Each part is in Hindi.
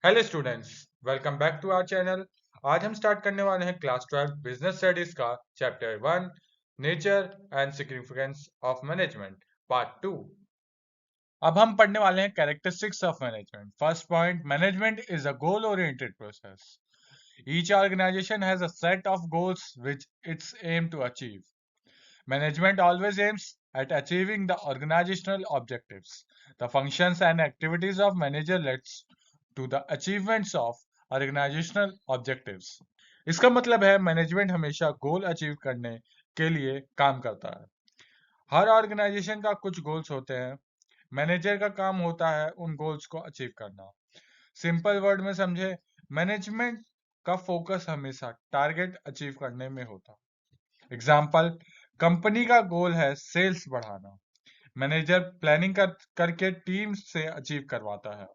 Hello students, welcome back to our channel. आज हम स्टार्ट करने वाले हैं क्लास 12 बिजनेस स्टडीज का chapter 1 nature and significance of management part 2। अब हम पढ़ने वाले हैं characteristics of management. First point, management is a goal oriented process. Each organisation has a set of goals which it's aim to achieve. Management always aims at achieving the organizational objectives. The functions and activities of manager leads to the achievements of organizational objectives. इसका मतलब है मैनेजमेंट हमेशा गोल अचीव करने के लिए काम करता है। हर ऑर्गेनाइजेशन का कुछ गोल्स होते हैं। मैनेजर का काम होता है उन गोल्स को अचीव करना। सिंपल वर्ड में समझे, मैनेजमेंट का फोकस हमेशा टारगेट अचीव करने में होता है। एग्जाम्पल, कंपनी का गोल है सेल्स बढ़ाना। मैनेजर प्लानिंग करके टीम से अचीव करवाता है।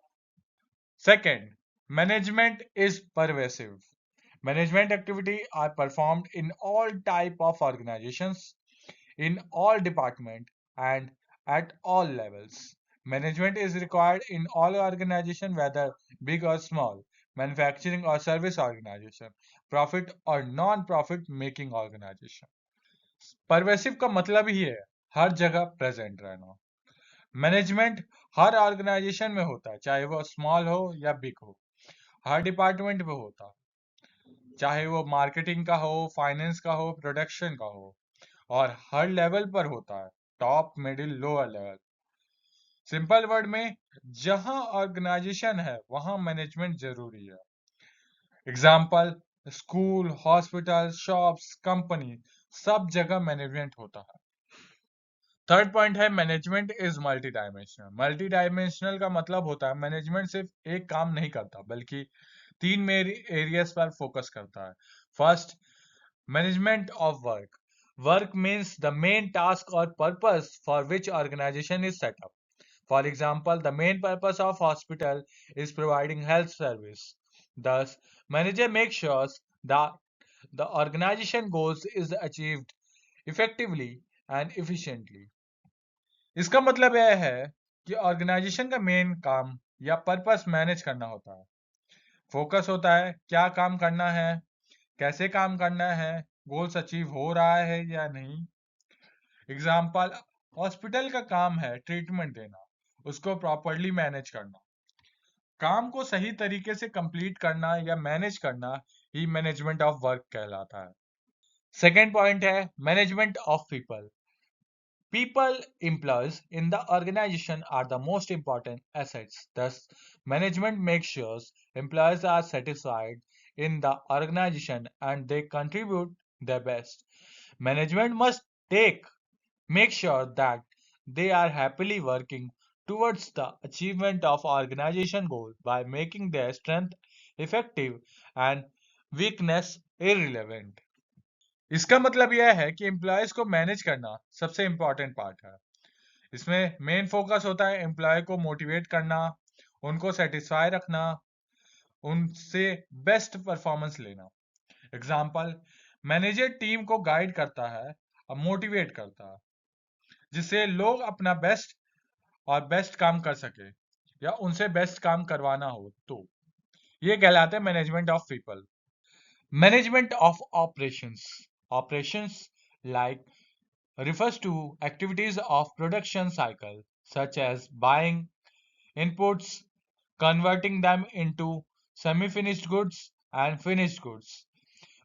Second, management is pervasive. Management activity are performed in all type of organizations, in all department and at all levels. Management is required in all organization, whether big or small, manufacturing or service organization, profit or non-profit making organization. Pervasive का मतलब ही है हर जगह प्रेजेंट रहना। मैनेजमेंट हर ऑर्गेनाइजेशन में होता है, चाहे वो स्मॉल हो या बिग हो। हर डिपार्टमेंट में होता, चाहे वो मार्केटिंग का हो, फाइनेंस का हो, प्रोडक्शन का हो, और हर लेवल पर होता है, top, middle, lower level. Simple word में, जहां ऑर्गेनाइजेशन है वहां मैनेजमेंट जरूरी है। Example, school, hospital, shops, company, सब जगह मैनेजमेंट होता है। थर्ड पॉइंट है management is multi dimensional. Multi dimensional का मतलब होता है मैनेजमेंट सिर्फ एक काम नहीं करता, बल्कि तीन मेन एरियाज पर फोकस करता है। First, management of work. Work means the main task और purpose for which organisation is set up. For example, the main purpose of hospital is providing health service. Thus, manager makes sure that the organization goals is achieved effectively and efficiently. इसका मतलब यह है कि ऑर्गेनाइजेशन का मेन काम या पर्पस मैनेज करना होता है। फोकस होता है क्या काम करना है, कैसे काम करना है, गोल्स अचीव हो रहा है या नहीं। एग्जाम्पल, हॉस्पिटल का काम है ट्रीटमेंट देना, उसको प्रॉपरली मैनेज करना। काम को सही तरीके से कंप्लीट करना या मैनेज करना ही मैनेजमेंट ऑफ वर्क कहलाता है। सेकेंड पॉइंट है management of people. People, employees in the organization are the most important assets. Thus, management makes sure employees are satisfied in the organization and they contribute their best. Management must make sure that they are happily working towards the achievement of organization goal by making their strength effective and weakness irrelevant. इसका मतलब यह है कि एम्प्लॉयज को मैनेज करना सबसे इम्पोर्टेंट पार्ट है। इसमें मेन फोकस होता है एम्प्लॉय को मोटिवेट करना, उनको सेटिस्फाई रखना, उनसे बेस्ट परफॉर्मेंस लेना। एग्जाम्पल, मैनेजर टीम को गाइड करता है और मोटिवेट करता है, जिससे लोग अपना बेस्ट और बेस्ट काम कर सके या उनसे बेस्ट काम करवाना हो, तो ये कहलाते हैं management of people. Management of operations. Operations like refers to activities of production cycle such as buying inputs, converting them into semi-finished goods and finished goods.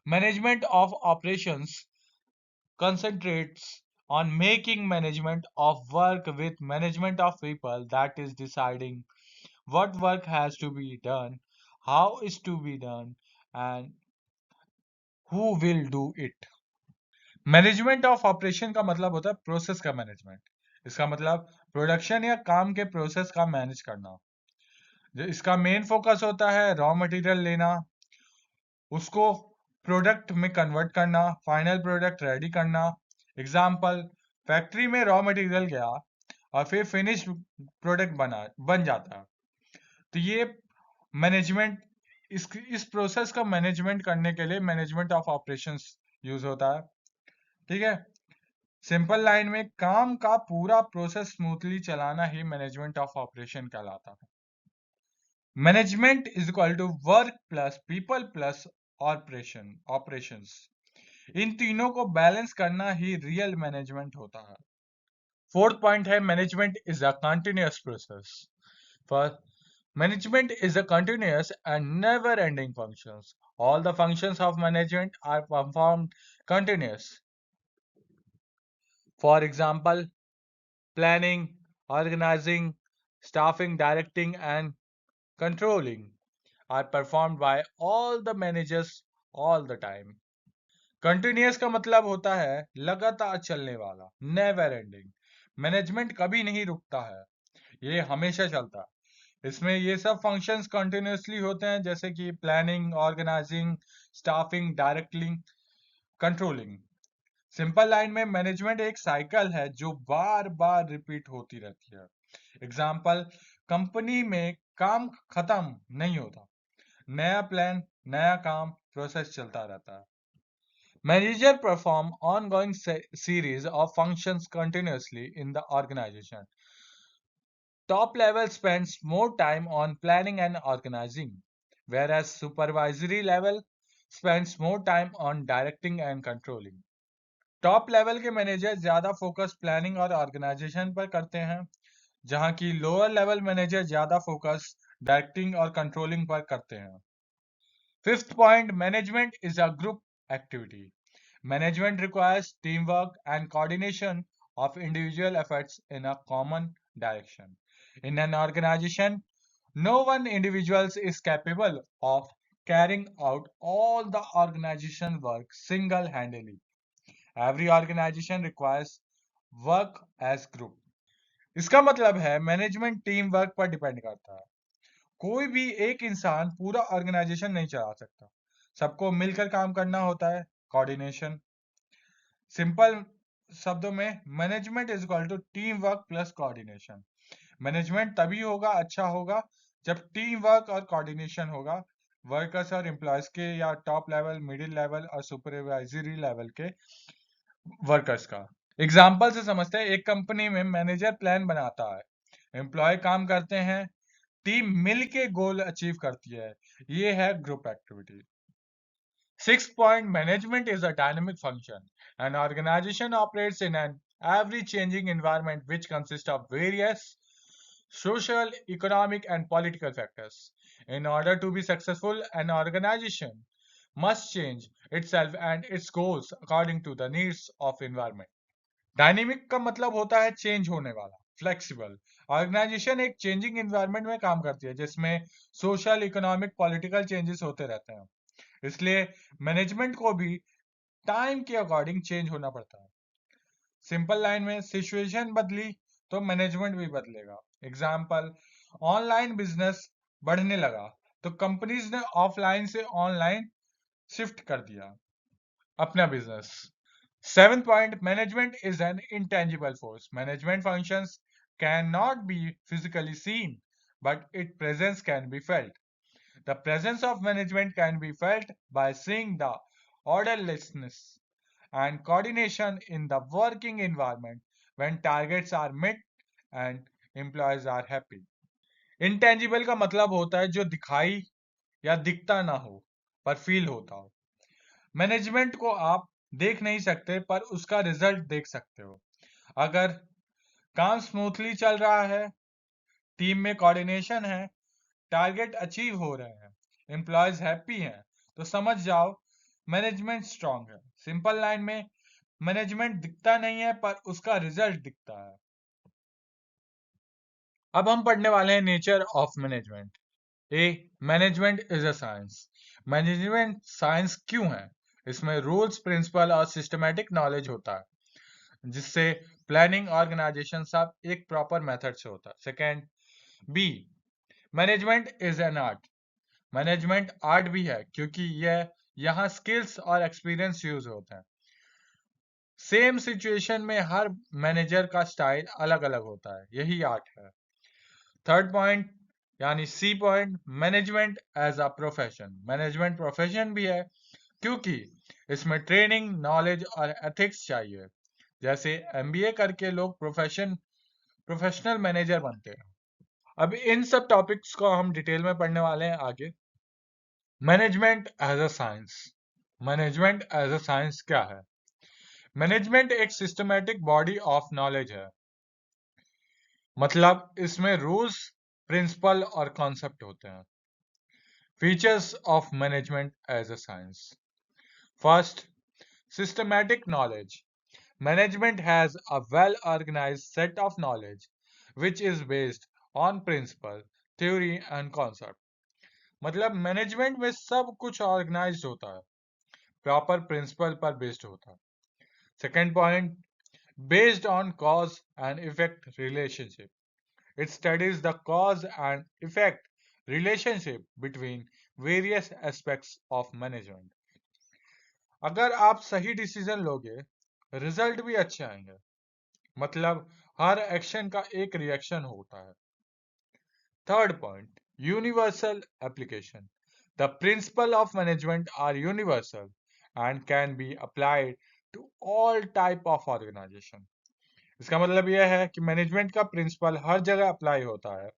Management of operations concentrates on making management of work with management of people, that is deciding what work has to be done, how is to be done, and who will do it. Management of operation का मतलब होता है प्रोसेस का मैनेजमेंट। इसका मतलब प्रोडक्शन या काम के प्रोसेस का मैनेज करना। इसका मेन फोकस होता है रॉ मटेरियल लेना, उसको प्रोडक्ट में कन्वर्ट करना, फाइनल प्रोडक्ट रेडी करना। एग्जाम्पल, फैक्ट्री में रॉ मटेरियल गया और फिर फिनिश प्रोडक्ट बन जाता है। तो ये मैनेजमेंट, इस प्रोसेस का मैनेजमेंट करने के लिए मैनेजमेंट ऑफ ऑपरेशंस यूज होता है। ठीक है, सिंपल लाइन में काम का पूरा प्रोसेस स्मूथली चलाना ही मैनेजमेंट ऑफ ऑपरेशन कहलाता है। Management is equal to work plus people plus operations. इन तीनों को बैलेंस करना ही रियल मैनेजमेंट होता है। फोर्थ पॉइंट है management is a continuous process. First, management is a continuous and never ending functions. All the functions of management are performed continuous. For example, planning, organizing, staffing, directing and controlling are performed by all the managers all the time. Continuous का मतलब होता है लगातार चलने वाला, नेवर एंडिंग। मैनेजमेंट कभी नहीं रुकता है, ये हमेशा चलता है। इसमें ये सब फंक्शंस कंटिन्यूअसली होते हैं, जैसे कि planning, organising, staffing, directing, controlling. Simple line में मैनेजमेंट एक साइकिल है जो बार बार रिपीट होती रहती है। एग्जाम्पल, कंपनी में काम खत्म नहीं होता, नया प्लान, नया काम, प्रोसेस चलता रहता है। Manager perform ongoing series of functions continuously in the organization. Top level spends more time on planning and organizing, whereas supervisory level spends more time on directing and controlling. Top level के मैनेजर ज्यादा फोकस प्लानिंग और ऑर्गेनाइजेशन पर करते हैं, जहां की लोअर लेवल मैनेजर ज्यादा फोकस डायरेक्टिंग और कंट्रोलिंग पर करते हैं। Fifth point, management is a group activity. Management requires teamwork and coordination of individual efforts in a common direction. In an organization, no one individual is capable of carrying out all the organization work single-handedly. Every organization requires work as group. इसका मतलब है मैनेजमेंट टीम वर्क पर डिपेंड करता है। कोई भी एक इंसान पूरा ऑर्गेनाइजेशन नहीं चला सकता, सबको मिलकर काम करना होता है, कोऑर्डिनेशन। सिंपल शब्दों में management is equal to team work plus coordination. Management तभी होगा, अच्छा होगा, जब टीम वर्क और कोऑर्डिनेशन होगा वर्कर्स और एम्प्लॉयज के, या टॉप लेवल, मिडिल लेवल और सुपरवाइजरी लेवल के वर्कर्स का। एग्जाम्पल से समझते हैं, एक कंपनी में मैनेजर प्लान बनाता है, एम्प्लॉय काम करते हैं, टीम मिल के गोल अचीव करती है। ये है group activity. Sixth point, management is a dynamic function. An organization operates in an ever-changing environment which consists of various social, economic, and political factors. In order to be successful, an organization must change itself and its goals according to the needs of environment. Dynamic का मतलब होता है चेंज होने वाला, फ्लेक्सिबल। ऑर्गेनाइजेशन एक चेंजिंग एनवायरनमेंट में काम करती है, जिसमें सोशल, इकोनॉमिक, पॉलिटिकल चेंजेस होते रहते हैं। इसलिए मैनेजमेंट को भी टाइम के अकॉर्डिंग चेंज होना पड़ता है। सिंपल लाइन में, सिचुएशन बदली तो मैनेजमेंट भी बदलेगा। एग्जाम्पल, ऑनलाइन बिजनेस बढ़ने लगा तो कंपनीज ने ऑफलाइन से ऑनलाइन शिफ्ट कर दिया अपना business. Seventh point, management is an intangible force. Management functions cannot be physically seen, but its presence can be felt. The presence of management can be felt by seeing the orderliness and coordination in the working environment when targets are met and employees are happy. Intangible का मतलब होता है जो दिखाई या दिखता ना हो पर फील होता हो। मैनेजमेंट को आप देख नहीं सकते पर उसका रिजल्ट देख सकते हो। अगर काम स्मूथली चल रहा है, टीम में कोऑर्डिनेशन है, टारगेट अचीव हो रहे हैं, एम्प्लॉयज हैप्पी हैं, तो समझ जाओ मैनेजमेंट स्ट्रांग है। सिंपल लाइन में, मैनेजमेंट दिखता नहीं है पर उसका रिजल्ट दिखता है। अब हम पढ़ने वाले हैं nature of management. A, management is a science. Management science क्यों है? इसमें रूल्स, प्रिंसिपल और सिस्टमैटिक नॉलेज होता है, जिससे प्लानिंग, ऑर्गेनाइजेशन सब एक प्रॉपर मेथड से होता है। Second, B, management is an art. Management art भी है क्योंकि यह यहाँ स्किल्स और एक्सपीरियंस यूज होते हैं। सेम सिचुएशन में हर मैनेजर का स्टाइल अलग अलग होता है, यही आर्ट है। थर्ड पॉइंट यानी C point, management as a profession. Management profession भी है क्योंकि इसमें ट्रेनिंग, नॉलेज और एथिक्स चाहिए। जैसे एमबीए करके लोग प्रोफेशनल मैनेजर बनते हैं। अब इन सब टॉपिक्स को हम डिटेल में पढ़ने वाले हैं आगे। Management as a science. Management as a science क्या है? मैनेजमेंट एक सिस्टमैटिक बॉडी ऑफ नॉलेज है। मतलब इसमें रूल्स, प्रिंसिपल और कॉन्सेप्ट होते हैं। Features of management as a science. First, systematic knowledge. Management has a well organized set of knowledge which is based on principle, theory and concept. मतलब मैनेजमेंट में सब कुछ ऑर्गेनाइज्ड होता है, प्रॉपर प्रिंसिपल पर बेस्ड होता है। Second point, based on cause and effect relationship. It studies the cause and effect relationship between various aspects of management. अगर आप सही डिसीजन लोगे, रिजल्ट भी अच्छे आएंगे। मतलब हर एक्शन का एक रिएक्शन होता है। Third point, universal application. The principle of management are universal and can be applied to all type of organisation. इसका मतलब यह है कि मैनेजमेंट का प्रिंसिपल हर जगह अप्लाई होता है,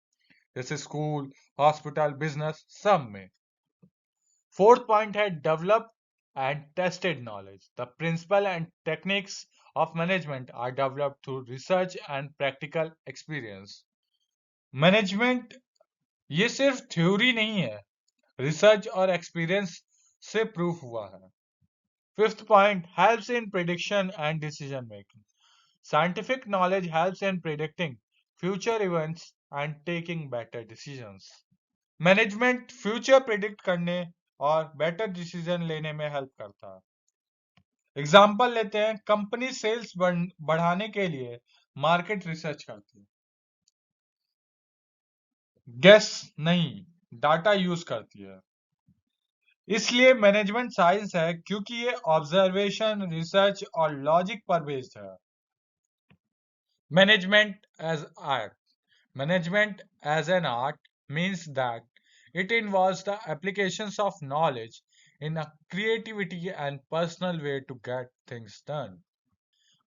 जैसे स्कूल, हॉस्पिटल, बिजनेस, सब में। फोर्थ पॉइंट है develop and tested knowledge. The principle and techniques of management are developed through research and practical experience. Management ये सिर्फ थ्योरी नहीं है, रिसर्च और एक्सपीरियंस से प्रूफ हुआ है। Fifth point, helps in prediction and decision making. Scientific knowledge helps in predicting future events and taking better decisions. Management future predict करने और बेटर डिसीजन लेने में हेल्प करता है। एग्जाम्पल लेते हैं, कंपनी सेल्स बढ़ाने के लिए मार्केट रिसर्च करती है। गेस नहीं, डाटा यूज करती है। इसलिए मैनेजमेंट साइंस है, क्योंकि ये ऑब्जर्वेशन, रिसर्च और लॉजिक पर बेस्ड है। Management as art. Management as an art means that it involves the applications of knowledge in a creativity and personal way to get things done.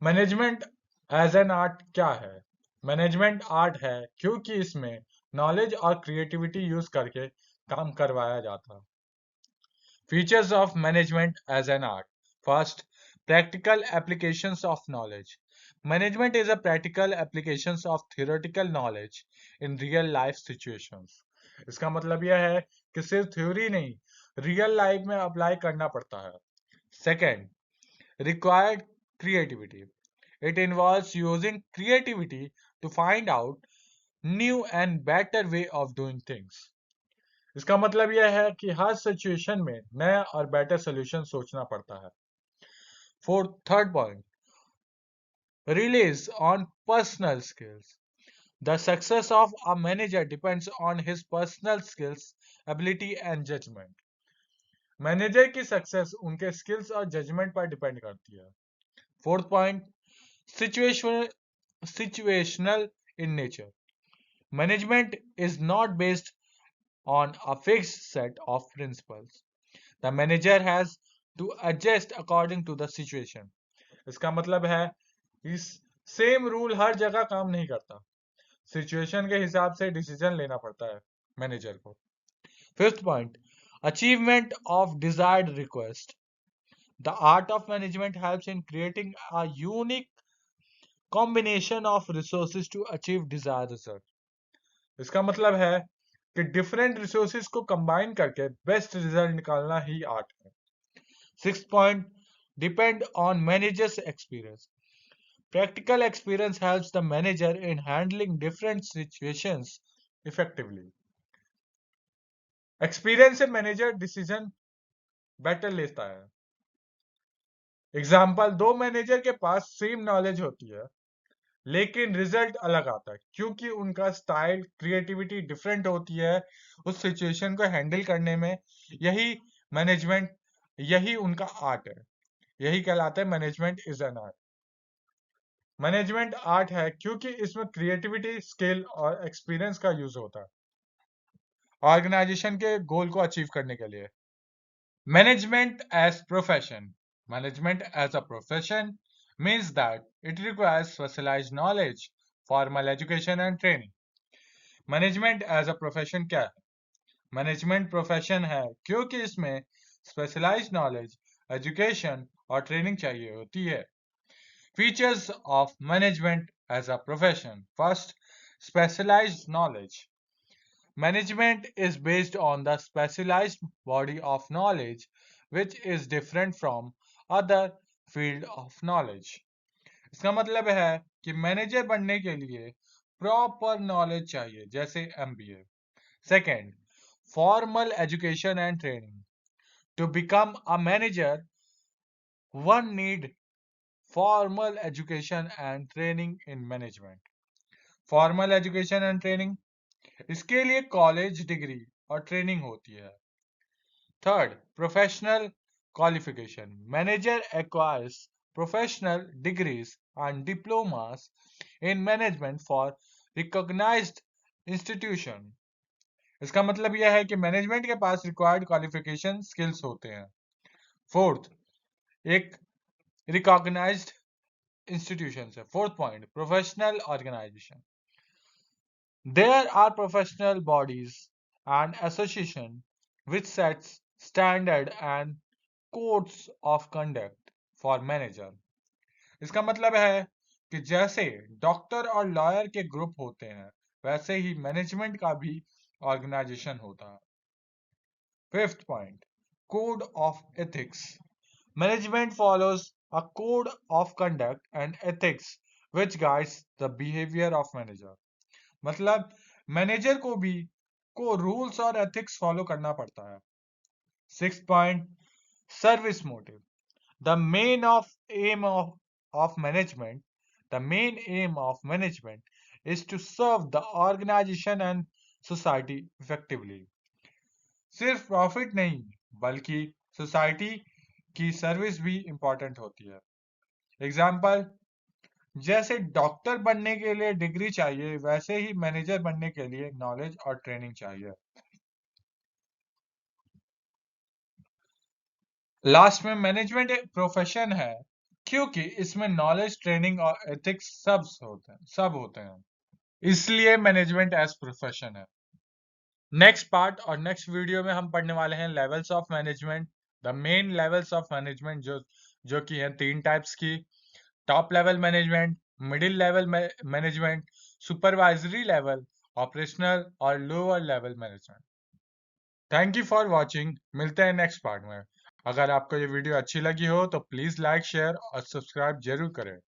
Management as an art क्या है? मैनेजमेंट आर्ट है क्योंकि इसमें नॉलेज और क्रिएटिविटी यूज करके काम करवाया जाता है। Features of management as an art. First, practical applications of knowledge. Management is a practical applications of theoretical knowledge in real life situations. इसका मतलब यह है कि सिर्फ थ्योरी नहीं, रियल लाइफ में अप्लाई करना पड़ता है। Second, required creativity. It involves using creativity to find out new and better way of doing things. इसका मतलब यह है कि हर सिचुएशन में नया और बेटर सोल्यूशन सोचना पड़ता है। Fourth, third point, relies on personal skills. The success of a manager depends on his personal skills, ability and judgement. Manager की सक्सेस उनके स्किल्स और जजमेंट पर डिपेंड करती है। Fourth point, situational situational in nature. Management is not based on a fixed set of principles. The manager has to adjust according to the situation. इसका मतलब है इस सेम रूल हर जगह काम नहीं करता, सिचुएशन के हिसाब से डिसीजन लेना पड़ता है मैनेजर को। Fifth point, achievement of desired request. The art of management helps in creating a unique combination of resources to achieve desired result. इसका मतलब है कि डिफरेंट रिसोर्सेज को कंबाइन करके बेस्ट रिजल्ट निकालना ही आर्ट है। Six point, depend on manager's experience. Practical experience helps the manager in handling different situations effectively. Experience से मैनेजर डिसीजन बेटर लेता है। एग्जाम्पल, दो मैनेजर के पास सेम नॉलेज होती है लेकिन रिजल्ट अलग आता है क्योंकि उनका स्टाइल, क्रिएटिविटी डिफरेंट होती है उस सिचुएशन को हैंडल करने में। यही मैनेजमेंट, यही उनका आर्ट है, यही कहलाता है management is an art. Management art है क्योंकि इसमें क्रिएटिविटी, स्किल और एक्सपीरियंस का यूज होता है ऑर्गेनाइजेशन के गोल को अचीव करने के लिए। Management as profession. Management as a profession means that it requires specialized knowledge, formal education and training. Management as a profession क्या है? मैनेजमेंट प्रोफेशन है क्योंकि इसमें स्पेशलाइज्ड नॉलेज, एजुकेशन और ट्रेनिंग चाहिए होती है। Features of management as a profession: first, specialized knowledge. Management is based on the specialized body of knowledge which is different from other field of knowledge. इसका मतलब है कि मैनेजर बनने के लिए प्रॉपर नॉलेज चाहिए, जैसे MBA. Second, formal education and training. To become a manager one need formal education and training in management. Formal education and training, इसके लिए कॉलेज डिग्री और ट्रेनिंग होती है। Third, professional qualification. Manager acquires professional degrees and diplomas in management for recognised institution. इसका मतलब यह है कि मैनेजमेंट के पास रिक्वायर्ड क्वालिफिकेशन स्किल्स होते हैं। फोर्थ, एक रिकॉग्नाइज्ड इंस्टीट्यूशन है। Fourth point, professional organisation. There are professional bodies and association which sets standard and codes of conduct for manager. इसका मतलब है कि जैसे डॉक्टर और लॉयर के ग्रुप होते हैं, वैसे ही मैनेजमेंट का भी ऑर्गेनाइजेशन होता है। Fifth point, code of ethics. Management follows a code of conduct and ethics which guides the behavior of manager. मतलब मैनेजर को रूल्स और एथिक्स फॉलो करना पड़ता है। Six point, service motive. The main of aim of management the main aim of management is to serve the organisation and society effectively. सिर्फ प्रॉफिट नहीं, बल्कि सोसाइटी की सर्विस भी इंपॉर्टेंट होती है। एग्जाम्पल, जैसे डॉक्टर बनने के लिए डिग्री चाहिए, वैसे ही मैनेजर बनने के लिए नॉलेज और ट्रेनिंग चाहिए। लास्ट में, मैनेजमेंट एक प्रोफेशन है क्योंकि इसमें नॉलेज, ट्रेनिंग और एथिक्स सब होते हैं, इसलिए मैनेजमेंट एज प्रोफेशन है। नेक्स्ट पार्ट और नेक्स्ट वीडियो में हम पढ़ने वाले हैं levels of management. The main levels of management जो कि हैं तीन टाइप्स की: top level management, middle level management, supervisory level, operational और lower level management. Thank you for watching. मिलते हैं नेक्स्ट पार्ट में। अगर आपको ये वीडियो अच्छी लगी हो तो प्लीज लाइक, शेयर और सब्सक्राइब जरूर करें।